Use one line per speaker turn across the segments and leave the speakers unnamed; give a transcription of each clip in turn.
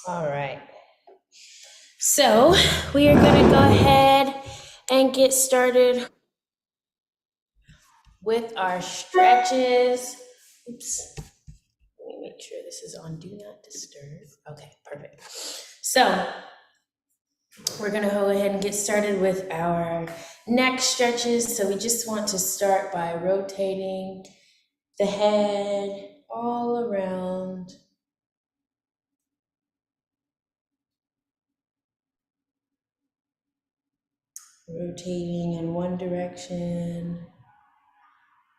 All right. So we are going to go ahead and get started with our stretches. Oops. Let me make sure this is on Do Not Disturb. Okay, perfect. So we're going to go ahead and get started with our neck stretches. So we just want to start by rotating the head all around. Rotating in one direction.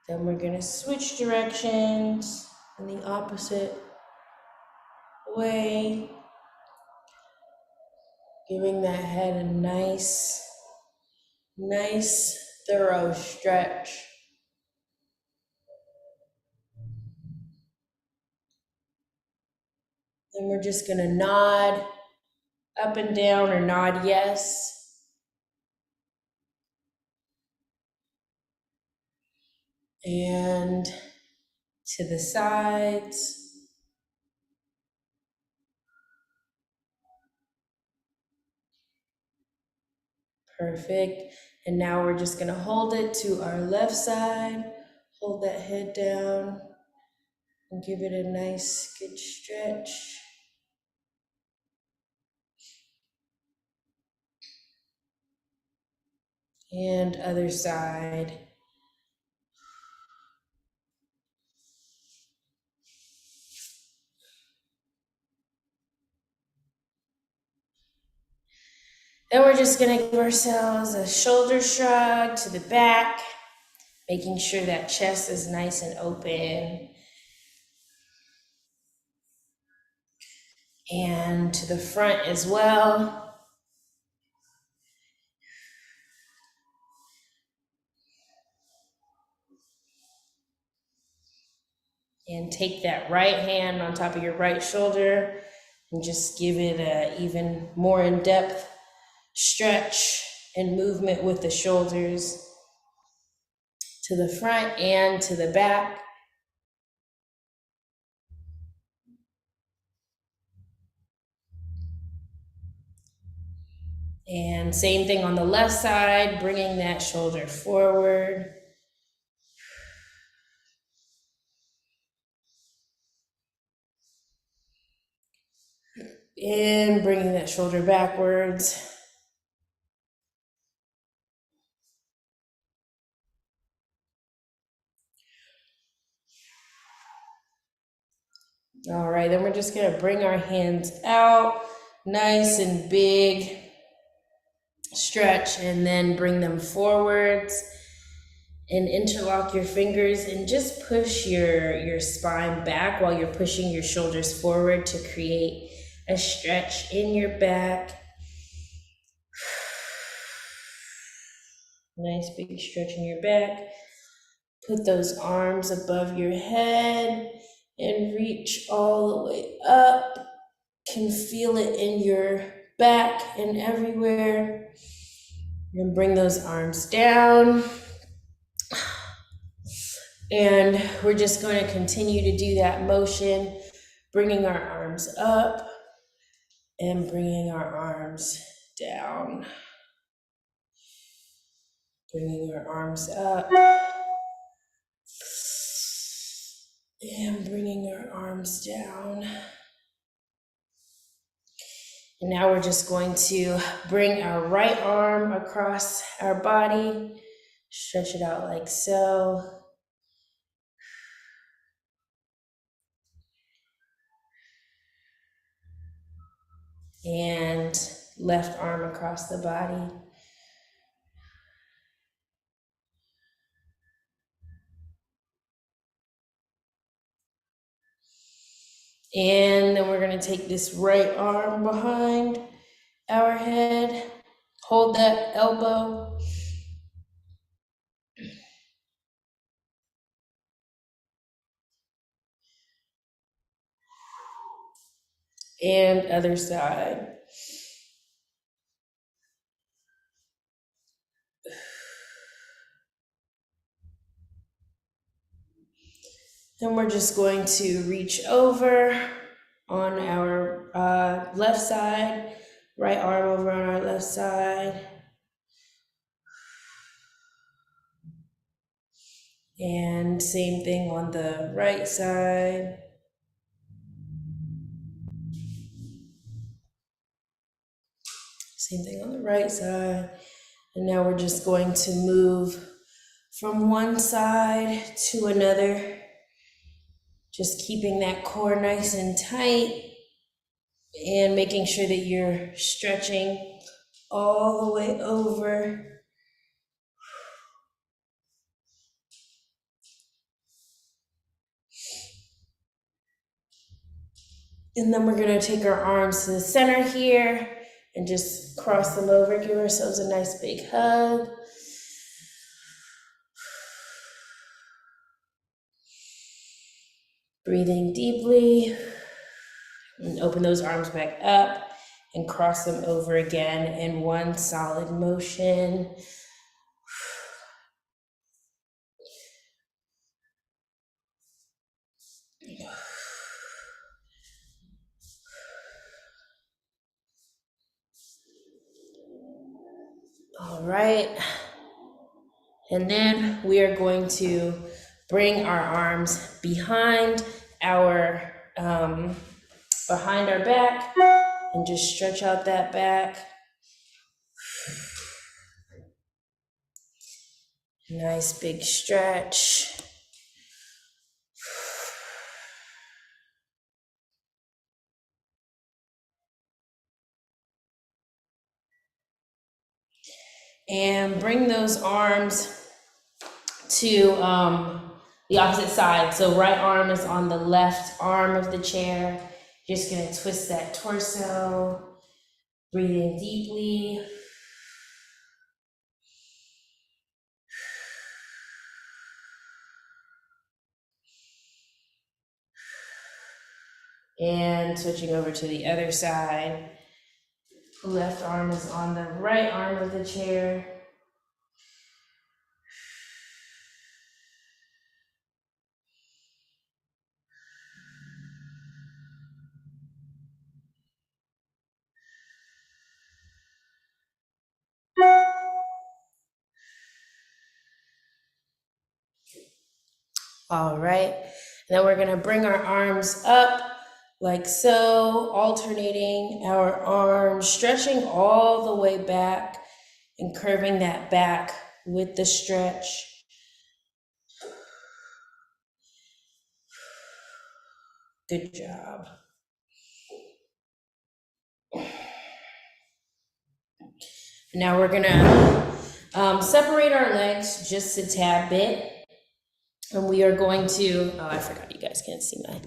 Then we're going to switch directions in the opposite way, giving that head a nice, thorough stretch. Then we're just going to nod up and down or nod yes. And to the sides. Perfect. And now we're just going to hold it to our left side. Hold that head down and give it a nice, good stretch. And other side. Then we're just gonna give ourselves a shoulder shrug to the back, making sure that chest is nice and open. And to the front as well. And take that right hand on top of your right shoulder and just give it a even more in-depth stretch and movement with the shoulders to the front and to the back. And same thing on the left side, bringing that shoulder forward. And bringing that shoulder backwards. All right, then we're just gonna bring our hands out, nice and big stretch, and then bring them forwards and interlock your fingers and just push your spine back while you're pushing your shoulders forward to create a stretch in your back. Nice big stretch in your back. Put those arms above your head and reach all the way up. Can feel it in your back and everywhere. And bring those arms down. And we're just going to continue to do that motion, bringing our arms up and bringing our arms down. Bringing our arms up and bringing our arms down. And now we're just going to bring our right arm across our body, stretch it out like so. And left arm across the body. And then we're going to take this right arm behind our head, hold that elbow. And other side. Then we're just going to reach over on our left side, right arm over on our left side. And same thing on the right side. Same thing on the right side. And now we're just going to move from one side to another, just keeping that core nice and tight and making sure that you're stretching all the way over. And then we're gonna take our arms to the center here and just cross them over, give ourselves a nice big hug. Breathing deeply, and open those arms back up and cross them over again in one solid motion. All right. And then we are going to bring our arms behind our back and just stretch out that back. Nice big stretch. And bring those arms to the opposite side. So right arm is on the left arm of the chair. Just gonna twist that torso, breathing deeply. And switching over to the other side. Left arm is on the right arm of the chair. All right, then we're gonna bring our arms up like so, alternating our arms, stretching all the way back and curving that back with the stretch. Good job. Now we're gonna separate our legs just a tad bit. And we are going to, oh, I forgot you guys can't see my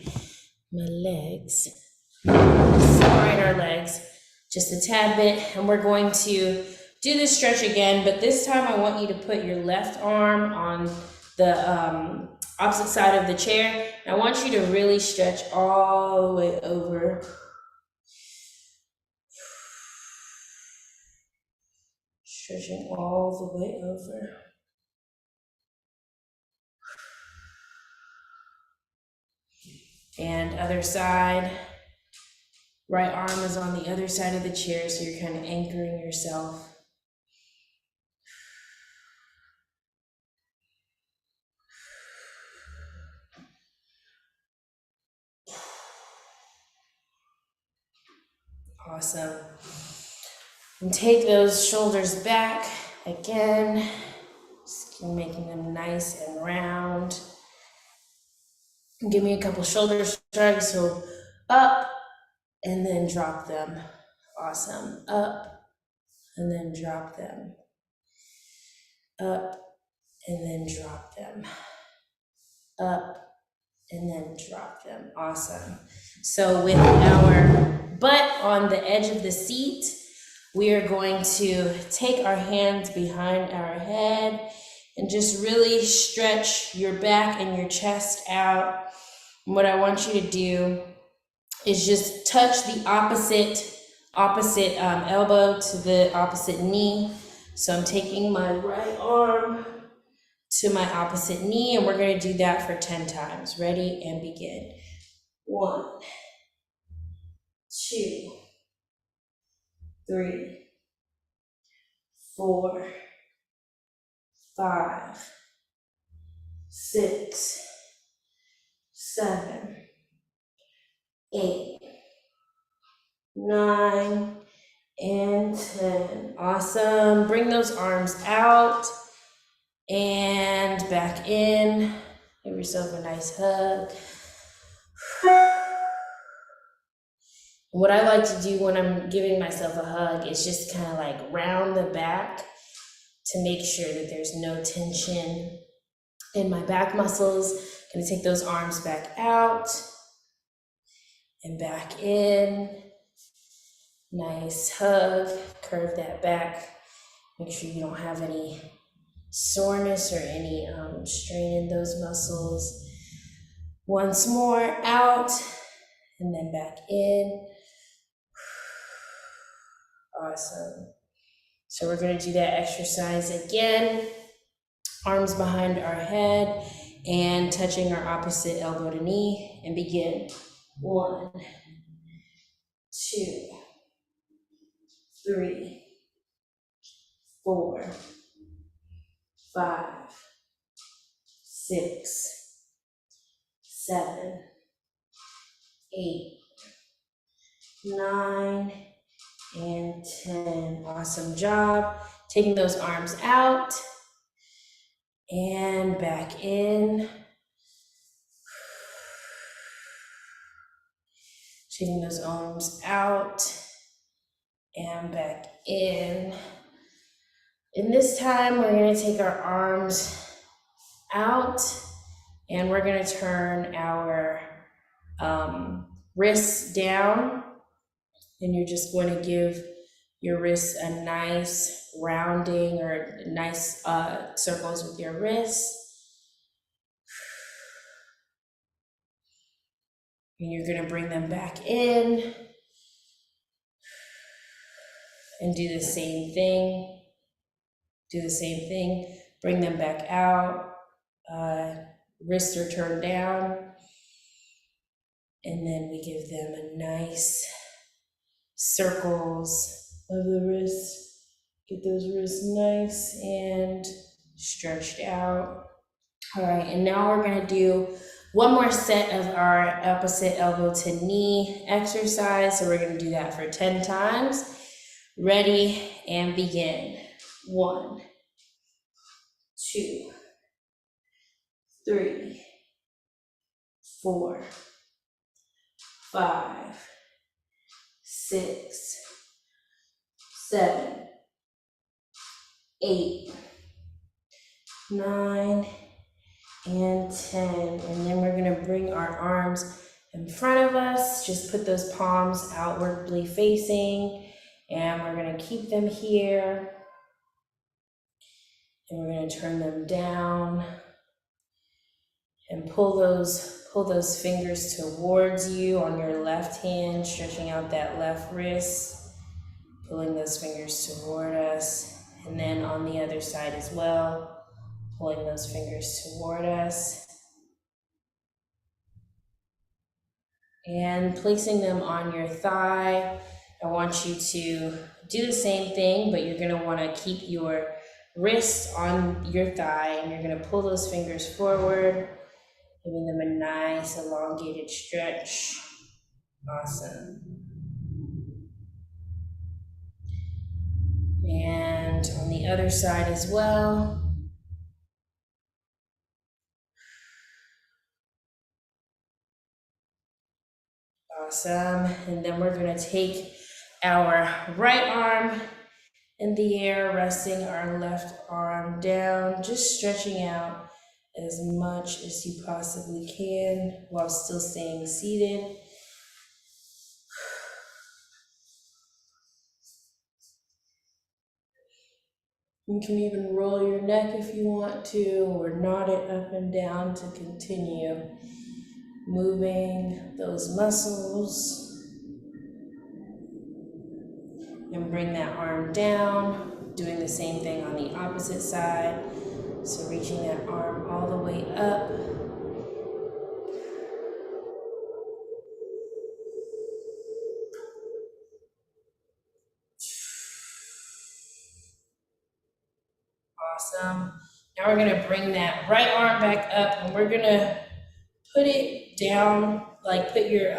legs. Separate our legs just a tad bit, and we're going to do this stretch again, but this time I want you to put your left arm on the opposite side of the chair. And I want you to really stretch all the way over. Stretching all the way over. And other side. Right arm is on the other side of the chair, so you're kind of anchoring yourself. Awesome. And take those shoulders back again, just making them nice and round. And give me a couple shoulder shrugs, so up and then drop them. Awesome. Up and then drop them. Up and then drop them. Up and then drop them. Awesome. So with our butt on the edge of the seat, we are going to take our hands behind our head and just really stretch your back and your chest out. And what I want you to do is just touch the opposite elbow to the opposite knee. So I'm taking my right arm to my opposite knee, and we're going to do that for 10 times. Ready and begin. 1, 2, 3, 4, 5, 6, 7, 8, 9, and 10. Awesome. Bring those arms out and back in. Give yourself a nice hug. What I like to do when I'm giving myself a hug is just kind of like round the back to make sure that there's no tension in my back muscles. Gonna take those arms back out and back in. Nice hug, curve that back. Make sure you don't have any soreness or any strain in those muscles. Once more, out, and then back in. Awesome. So we're gonna do that exercise again. Arms behind our head and touching our opposite elbow to knee, and begin. 1, 2, 3, 4, 5, 6, 7, 8, 9, and 10. Awesome job. Taking those arms out and back in. Taking those arms out and back in. And this time we're going to take our arms out and we're going to turn our wrists down, and you're just going to give your wrists a nice rounding or nice circles with your wrists. And you're going to bring them back in and do the same thing. Do the same thing. Bring them back out. Wrists are turned down. And then we give them a nice circles of the wrists. Get those wrists nice and stretched out. All right, and now we're gonna do one more set of our opposite elbow to knee exercise. So we're gonna do that for 10 times. Ready, and begin. 1, 2, 3, 4, 5, 6, 7, 8, 9, and 10. And then we're gonna bring our arms in front of us. Just put those palms outwardly facing, and we're gonna keep them here. And we're gonna turn them down and pull those fingers towards you on your left hand, stretching out that left wrist, pulling those fingers toward us. And then on the other side as well, pulling those fingers toward us. And placing them on your thigh. I want you to do the same thing, but you're gonna wanna keep your wrists on your thigh, and you're gonna pull those fingers forward, giving them a nice elongated stretch. Awesome. And on the other side as well. Awesome. And then we're gonna take our right arm in the air, resting our left arm down, just stretching out as much as you possibly can while still staying seated. You can even roll your neck if you want to, or nod it up and down to continue moving those muscles. And bring that arm down, doing the same thing on the opposite side. So reaching that arm all the way up. Awesome. Now we're gonna bring that right arm back up and we're gonna put it down, like put your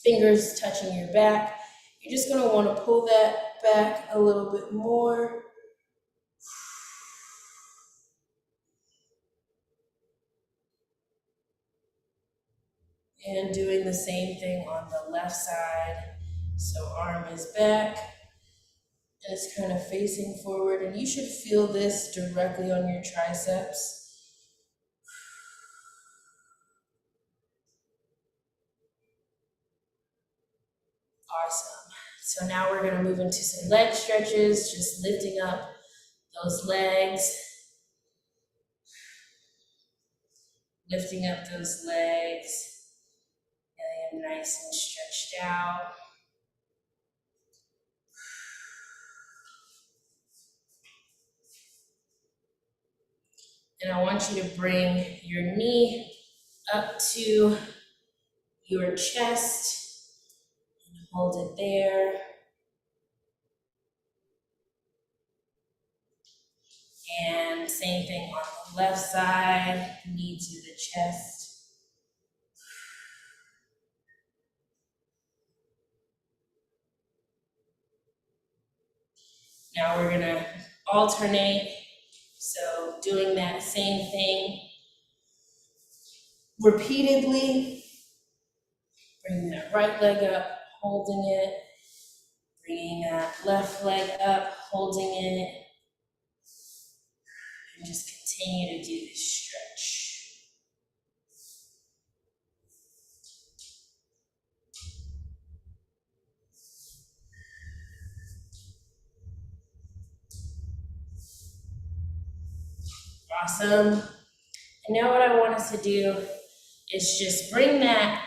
fingers touching your back. You're just gonna wanna pull that back a little bit more. And doing the same thing on the left side. So arm is back, and it's kind of facing forward, and you should feel this directly on your triceps. Awesome. So now we're gonna move into some leg stretches, just lifting up those legs, lifting up those legs, getting them nice and stretched out. And I want you to bring your knee up to your chest and hold it there. And same thing on the left side, knee to the chest. Now we're gonna alternate. So doing that same thing repeatedly. Bring that right leg up, holding it. Bringing that left leg up, holding it. And just continue to do this stretch. Awesome. And now what I want us to do is just bring that,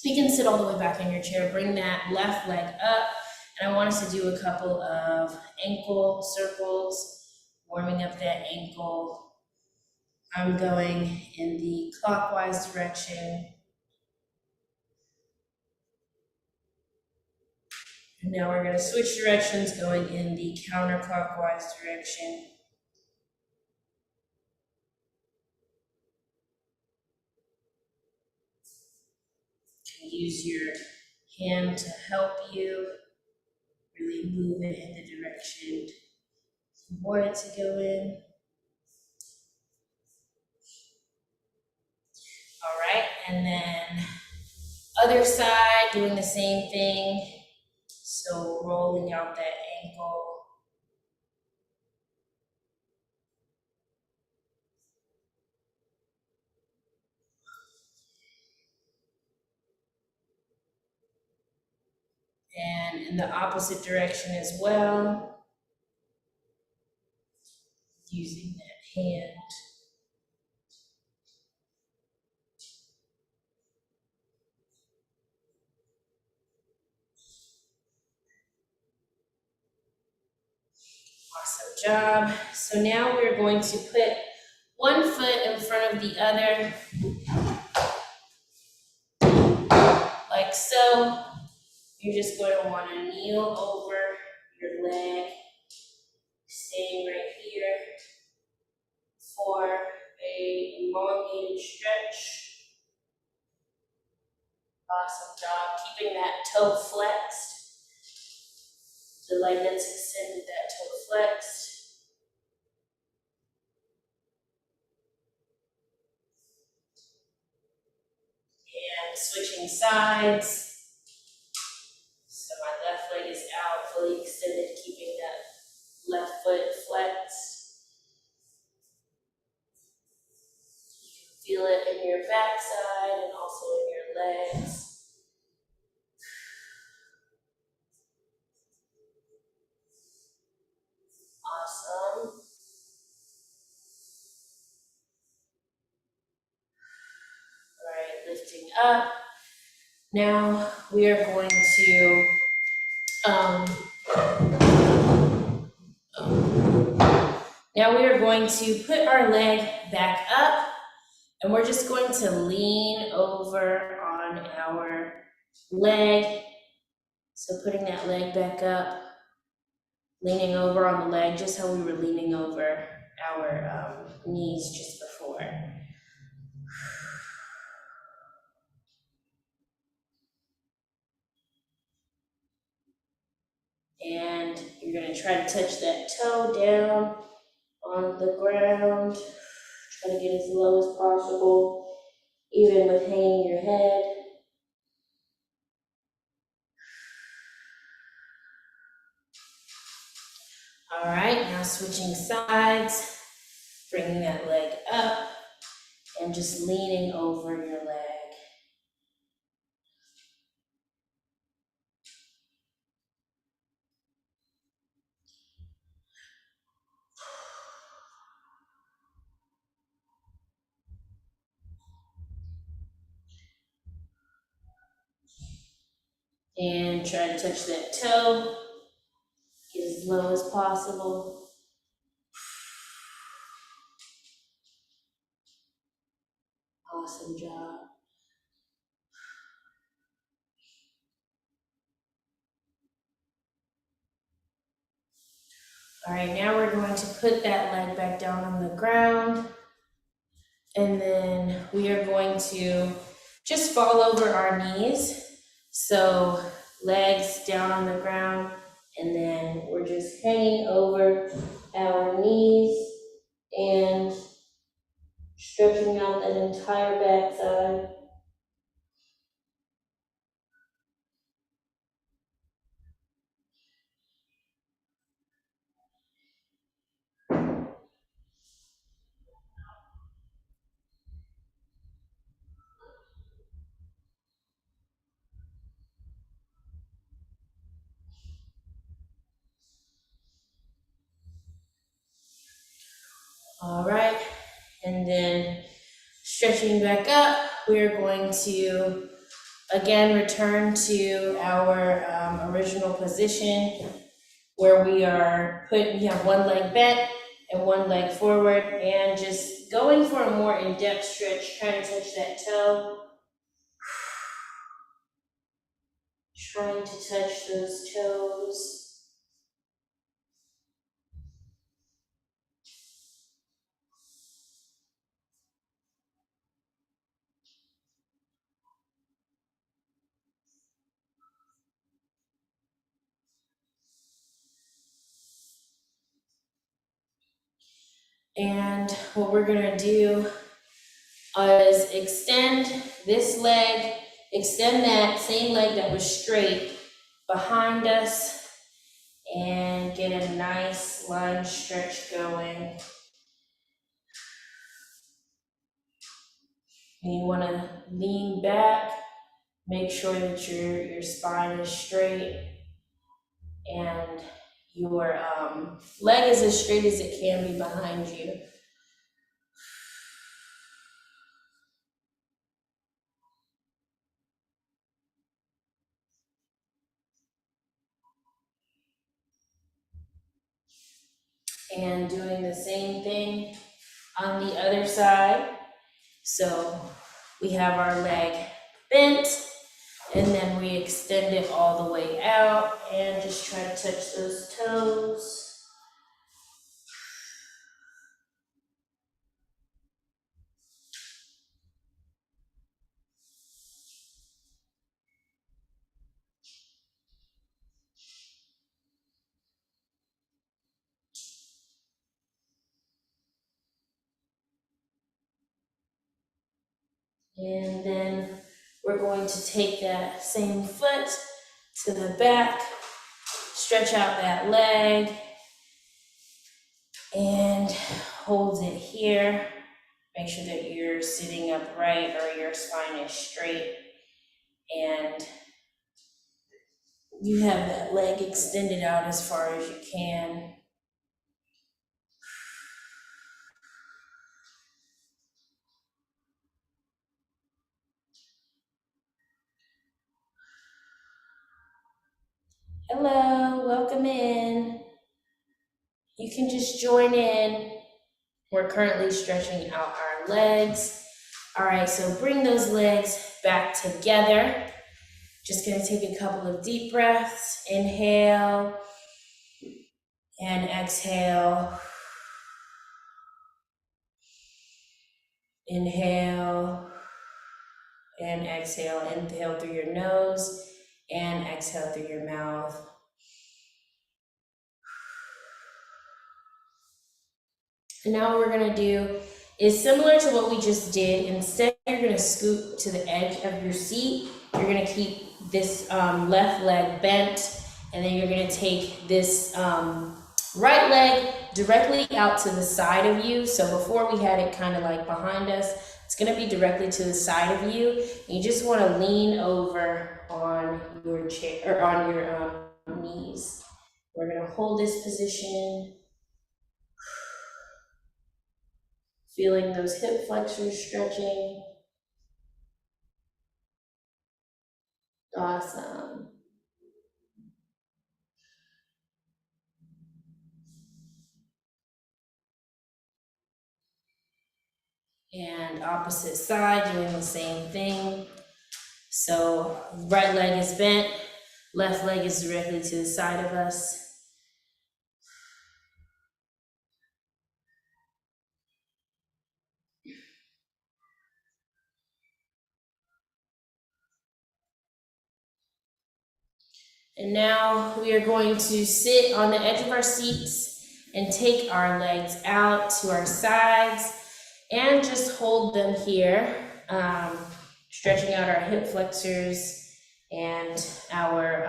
you can sit all the way back in your chair, bring that left leg up, and I want us to do a couple of ankle circles, warming up that ankle. I'm going in the clockwise direction. And now we're gonna switch directions, going in the counterclockwise direction. You can use your hand to help you really move it in the direction you want it to go in. All right, and then other side, doing the same thing. So rolling out that ankle. And in the opposite direction as well. Using that hand. Awesome job. So now we're going to put one foot in front of the other, like so. You're just going to want to kneel over your leg, staying right here for a elongated stretch. Awesome job. Keeping that toe flexed. The leg that's extended, that toe flexed. And switching sides. So my left leg is out, fully extended, keeping that left foot flexed. You can feel it in your backside and also in your legs. Awesome. All right, lifting up. Now we are going to put our leg back up, and we're just going to lean over on our leg. So putting that leg back up, leaning over on the leg, just how we were leaning over our knees just before. And you're gonna try to touch that toe down on the ground. Try to get as low as possible, even with hanging your head. All right, now switching sides, bringing that leg up and just leaning over your leg. And try to touch that toe, get as low as possible. Awesome job. All right, now we're going to put that leg back down on the ground. And then we are going to just fall over our knees. So legs down on the ground, and then we're just hanging over our knees and stretching out that entire backside. All right, and then stretching back up, we're going to again return to our original position where we have one leg bent and one leg forward, and just going for a more in-depth stretch, trying to touch that toe, trying to touch those toes. And what we're gonna do is extend this leg, extend that same leg that was straight behind us, and get a nice lunge stretch going. And you wanna lean back, make sure that your spine is straight and your leg is as straight as it can be behind you. And doing the same thing on the other side. So we have our leg bent, and then we extend it all the way out and just try to touch those toes. And then we're going to take that same foot to the back, stretch out that leg, and hold it here. Make sure that you're sitting upright or your spine is straight, and you have that leg extended out as far as you can. Hello, welcome in. You can just join in. We're currently stretching out our legs. All right, so bring those legs back together. Just gonna take a couple of deep breaths. Inhale. And exhale. Inhale and exhale. Inhale through your nose and exhale through your mouth. And now what we're gonna do is similar to what we just did. Instead, you're gonna scoot to the edge of your seat. You're gonna keep this left leg bent, and then you're gonna take this right leg directly out to the side of you. So before we had it kind of like behind us, it's gonna be directly to the side of you. You just wanna lean over on your chair, or on your knees. We're gonna hold this position, feeling those hip flexors stretching. Awesome. And opposite side, doing the same thing. So right leg is bent, left leg is directly to the side of us. And now we are going to sit on the edge of our seats and take our legs out to our sides and just hold them here, stretching out our hip flexors and our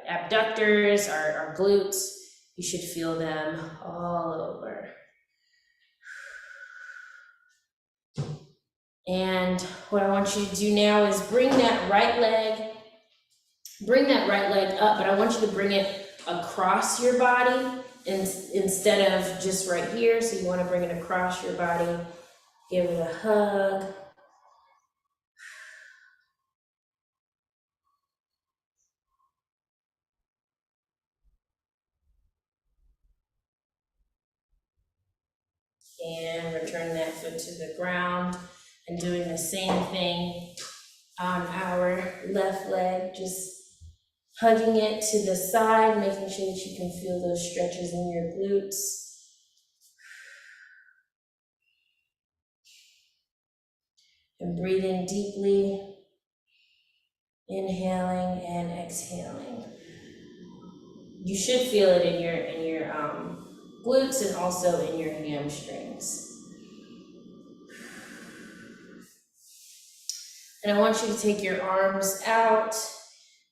abductors, our glutes. You should feel them all over. And what I want you to do now is bring that right leg up, but I want you to bring it across your body instead of just right here. So you want to bring it across your body, give it a hug. And return that foot to the ground, and doing the same thing on our left leg, just hugging it to the side, making sure that you can feel those stretches in your glutes. And breathing deeply, inhaling and exhaling. You should feel it in your glutes and also in your hamstrings. And I want you to take your arms out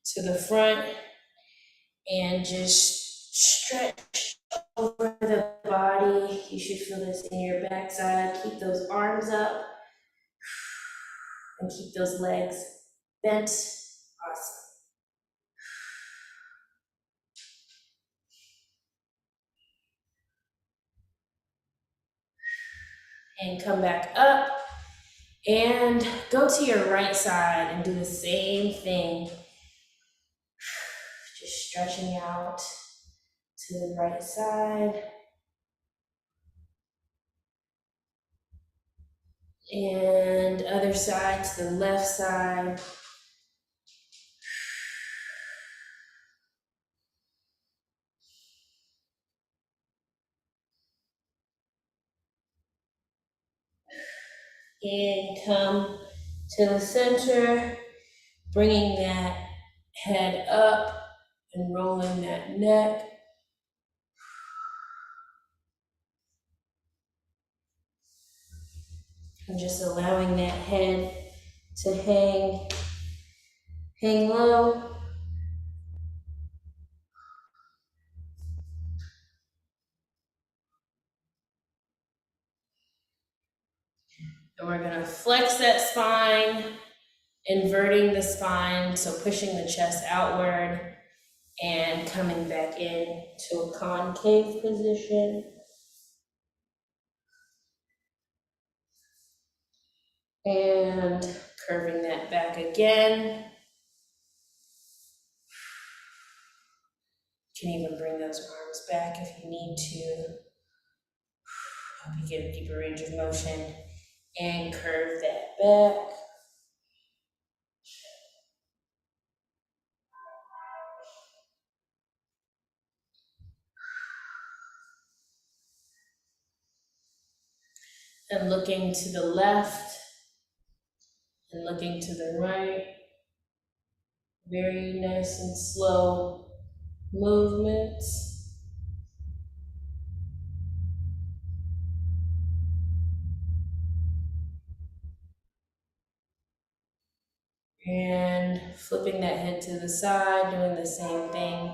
to the front and just stretch over the body. You should feel this in your backside. Keep those arms up and keep those legs bent. Awesome. And come back up and go to your right side and do the same thing. Just stretching out to the right side. And other side to the left side. And come to the center, bringing that head up and rolling that neck. And just allowing that head to hang low. And we're gonna flex that spine, inverting the spine, so pushing the chest outward and coming back in to a concave position. And curving that back again. You can even bring those arms back if you need to. Help you get a deeper range of motion. And curve that back. of looking to the left and looking to the right. Very nice and slow movements. And flipping that head to the side, doing the same thing,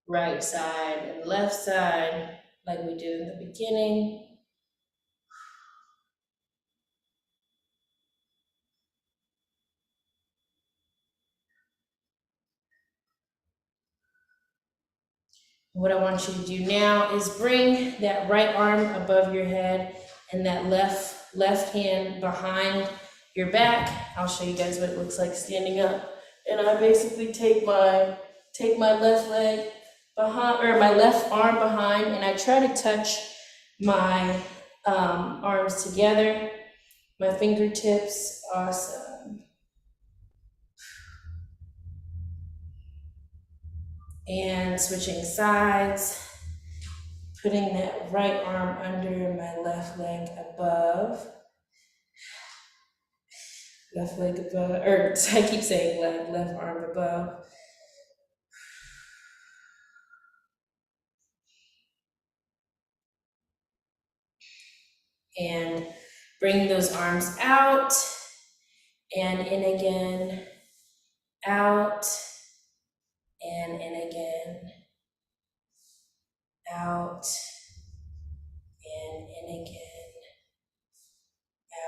right side and left side, like we did in the beginning. What I want you to do now is bring that right arm above your head and that left hand behind your back. I'll show you guys what it looks like standing up. And I basically take my left leg behind, or my left arm behind, and I try to touch my arms together, my fingertips. Awesome. And switching sides. Putting that right arm under my left leg above. Left leg above, or I keep saying leg, left arm above. And bring those arms out and in again, out and in again, out and in again,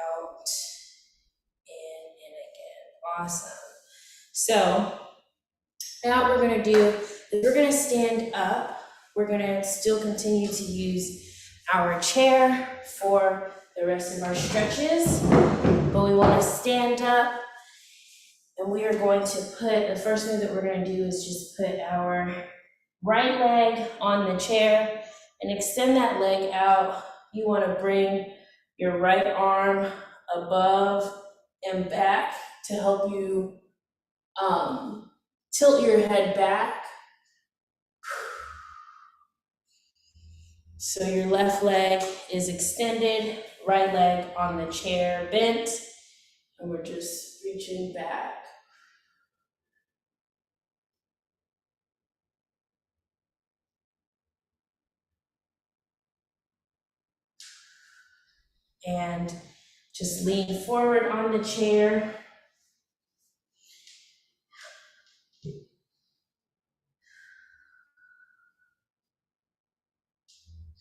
out and in again. Awesome. So now what we're gonna do is we're gonna stand up. We're gonna still continue to use our chair for the rest of our stretches, but we wanna stand up, and we are going to put, the first thing that we're gonna do is just put our right leg on the chair and extend that leg out. You wanna bring your right arm above and back to help you tilt your head back. So your left leg is extended, right leg on the chair bent, and we're just reaching back. And just lean forward on the chair.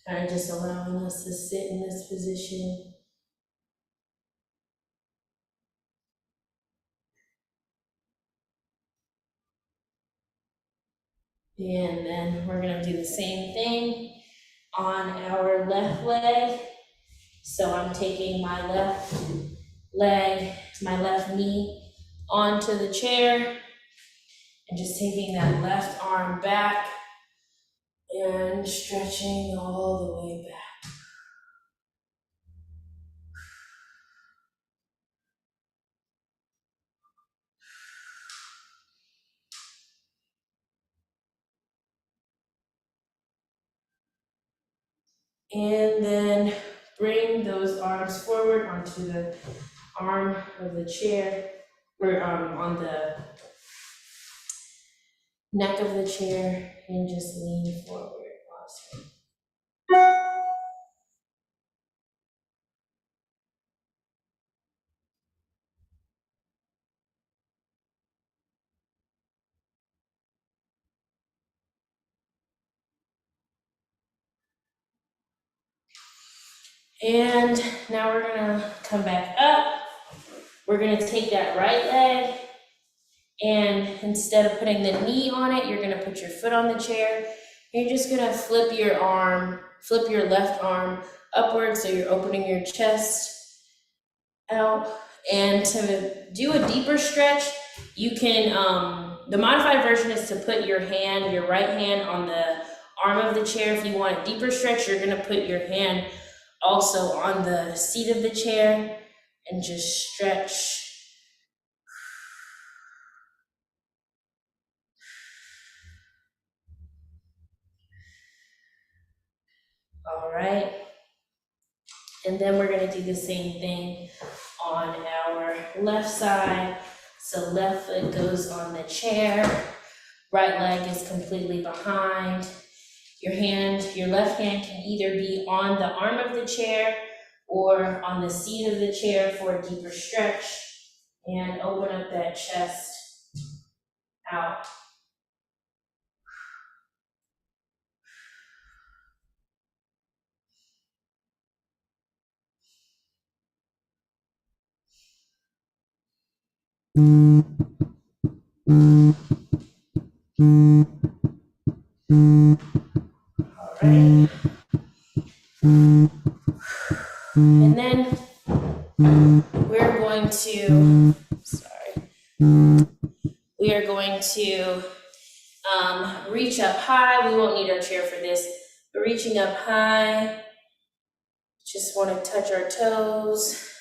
Kind of just allowing us to sit in this position. And then we're gonna do the same thing on our left leg. So I'm taking my left leg, my left knee onto the chair and just taking that left arm back and stretching all the way back. And then bring those arms forward onto the arm of the chair, or on the neck of the chair, and just lean forward. Awesome. And now we're gonna come back up. We're gonna take that right leg, and instead of putting the knee on it, you're gonna put your foot on the chair. You're just gonna flip your left arm upward, so you're opening your chest out. And to do a deeper stretch, you can, the modified version is to put your right hand on the arm of the chair. If you want a deeper stretch, you're gonna put your hand also on the seat of the chair and just stretch. All right. And then we're gonna do the same thing on our left side. So left foot goes on the chair, right leg is completely behind. Your left hand can either be on the arm of the chair or on the seat of the chair for a deeper stretch, and open up that chest out. All right. And then we're going to, we are going to reach up high. We won't need our chair for this, but reaching up high, just want to touch our toes.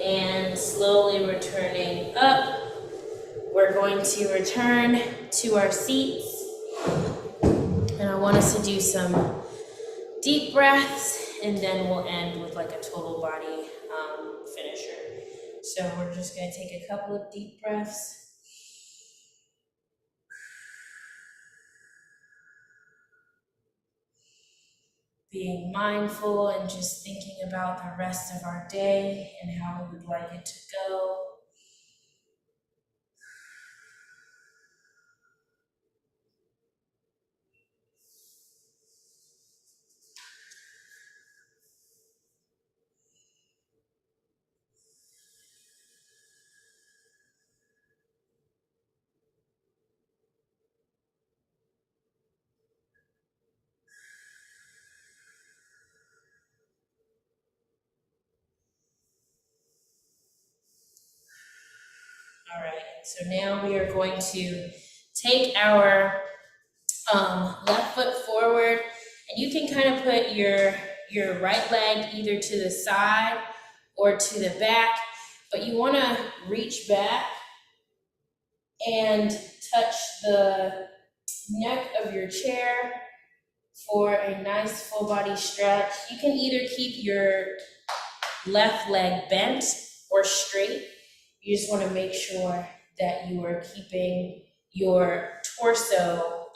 And slowly returning up. We're going to return to our seats. And I want us to do some deep breaths, and then we'll end with like a total body finisher. So we're just gonna take a couple of deep breaths. Being mindful and just thinking about the rest of our day and how we would like it to go. All right, so now we are going to take our left foot forward, and you can kind of put your right leg either to the side or to the back, but you want to reach back and touch the neck of your chair for a nice full body stretch. You can either keep your left leg bent or straight. You just want to make sure that you are keeping your torso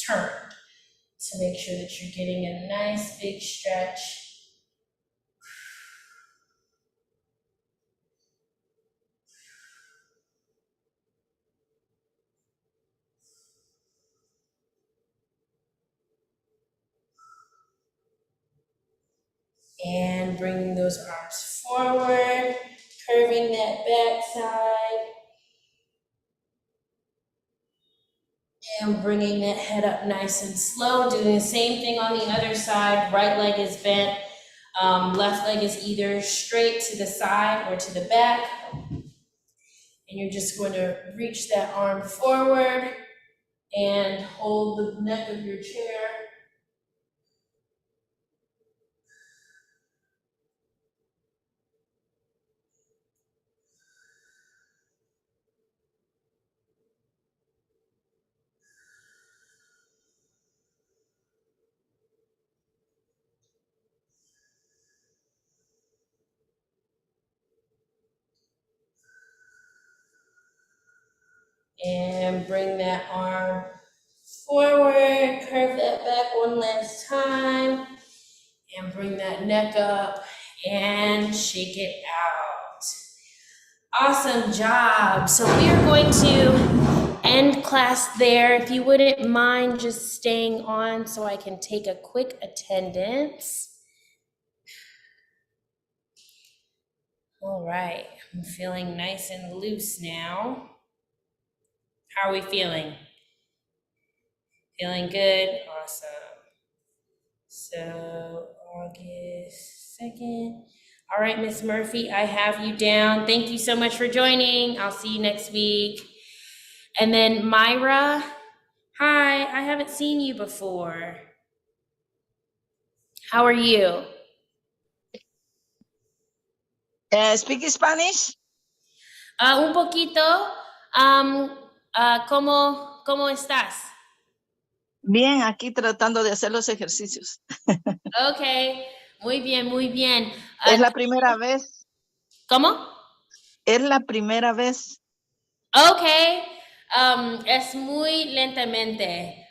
turned to make sure that you're getting a nice big stretch. And bringing those arms forward, curving that back side. And bringing that head up nice and slow, doing the same thing on the other side. Right leg is bent, left leg is either straight to the side or to the back. And you're just going to reach that arm forward and hold the neck of your chair. And bring that arm forward, curve that back one last time, and bring that neck up and shake it out. Awesome job. So we are going to end class there. If you wouldn't mind just staying on so I can take a quick attendance. All right, I'm feeling nice and loose now. How are we feeling? Feeling good? Awesome. So August 2nd. All right, Miss Murphy, I have you down. Thank you so much for joining. I'll see you next week. And then Myra, hi, I haven't seen you before. How are you?
Speak Spanish?
Un poquito. ¿Cómo estás?
Bien, aquí tratando de hacer los ejercicios.
Okay, muy bien, muy bien.
Es la primera vez.
¿Cómo?
Es la primera vez.
Okay, es muy lentamente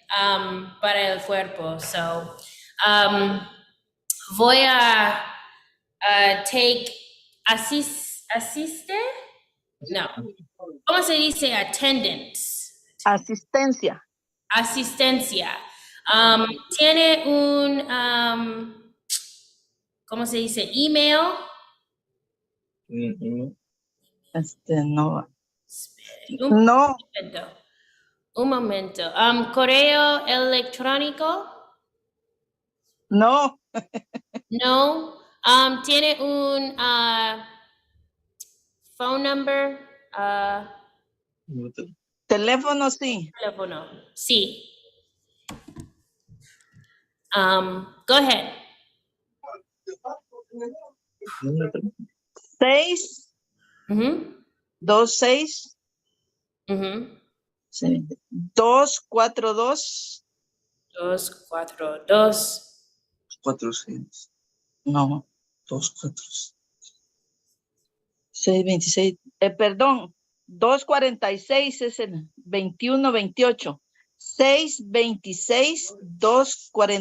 para el cuerpo. So, voy a take asiste? No. ¿Cómo se dice attendance?
Asistencia.
Asistencia. Tiene un, ¿cómo se dice? Email.
No.
Espere,
No.
momento. Un momento. Correo electrónico.
No.
No. Tiene un phone number.
Teléfono sí.
Teléfono. Sí. Go ahead.
6,
Mhm.
26,
Mhm.
242.
242.
400. No. 626. Perdón. 246 es el 2128. 626, 246.